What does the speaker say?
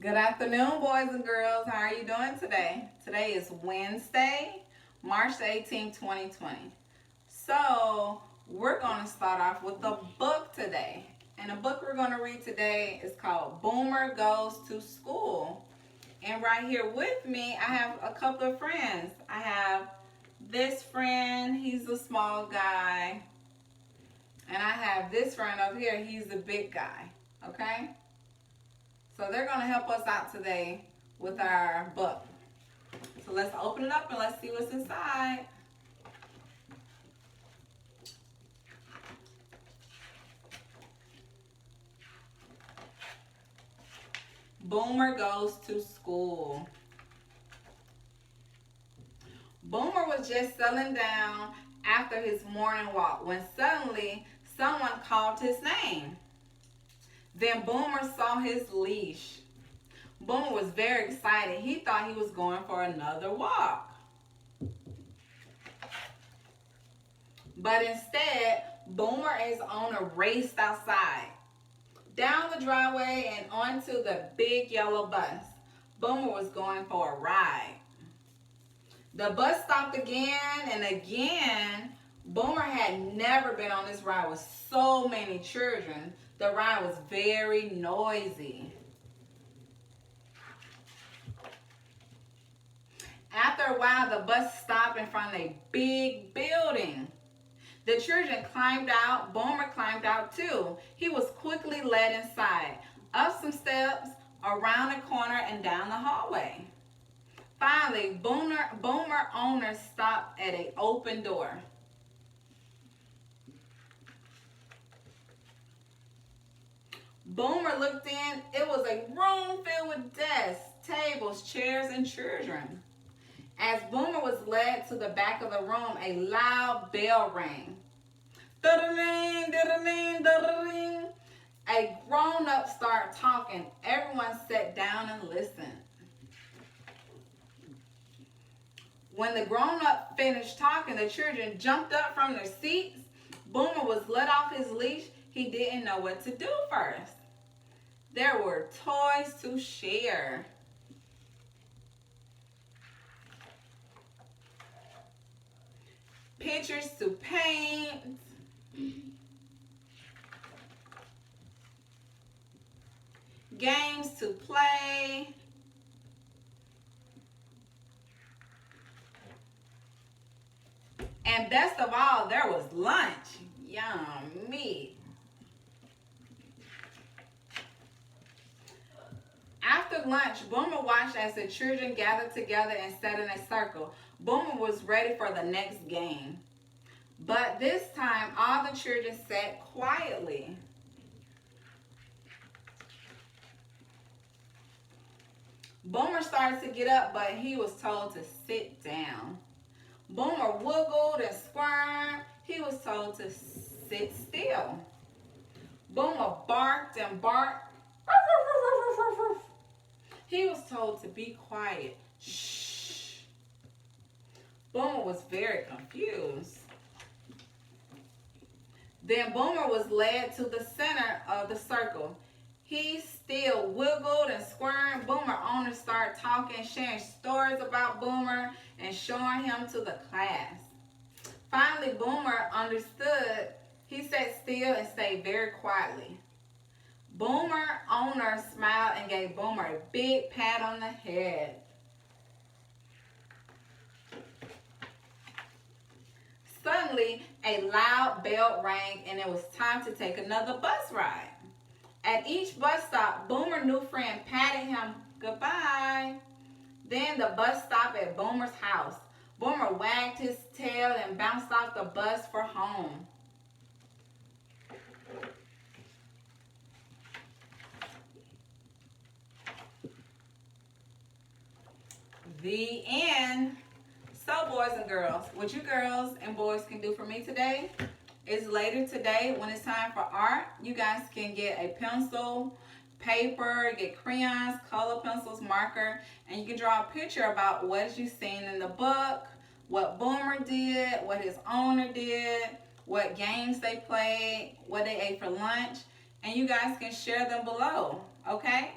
Good afternoon, boys and girls. How are you doing today? Today is Wednesday, March 18th, 2020. So, we're going to start off with the book today. And the book we're going to read today is called Boomer Goes to School. And right here with me, I have a couple of friends. I have this friend, he's a small guy. And I have this friend over here, he's the big guy. Okay? So they're going to help us out today with our book. So let's open it up and let's see what's inside. Boomer Goes to School. Boomer was just settling down after his morning walk when suddenly someone called his name. Then Boomer saw his leash. Boomer was very excited. He thought he was going for another walk. But instead, Boomer and his owner raced outside, down the driveway and onto the big yellow bus. Boomer was going for a ride. The bus stopped again and again. Boomer had never been on this ride with so many children. The ride was very noisy. After a while, the bus stopped in front of a big building. The children climbed out. Boomer climbed out too. He was quickly led inside, up some steps, around a corner, and down the hallway. Finally, Boomer owner stopped at an open door. Boomer looked in. It was a room filled with desks, tables, chairs, and children. As Boomer was led to the back of the room, a loud bell rang. Da-da-ding, da-da-ding, da-da-ding. A grown-up started talking. Everyone sat down and listened. When the grown-up finished talking, the children jumped up from their seats. Boomer was let off his leash. He didn't know what to do first. There were toys to share. Pictures to paint. Games to play. And best of all, there was lunch. Yummy. After lunch, Boomer watched as the children gathered together and sat in a circle. Boomer was ready for the next game. But this time, all the children sat quietly. Boomer started to get up, but he was told to sit down. Boomer wiggled and squirmed. He was told to sit still. Boomer barked and barked. He was told to be quiet. Shh. Boomer was very confused. Then Boomer was led to the center of the circle. He still wiggled and squirmed. Boomer owner started talking, sharing stories about Boomer and showing him to the class. Finally, Boomer understood. He sat still and stayed very quietly. Boomer owner smiled and gave Boomer a big pat on the head. Suddenly, a loud bell rang and it was time to take another bus ride. At each bus stop, Boomer's new friend patted him goodbye. Then the bus stopped at Boomer's house. Boomer wagged his tail and bounced off the bus for home. The end. So, boys and girls, what you girls and boys can do for me today is later today when it's time for art, you guys can get a pencil, paper, get crayons, color pencils, marker, and you can draw a picture about what you've seen in the book, what Boomer did, what his owner did, what games they played, what they ate for lunch, and you guys can share them below, okay?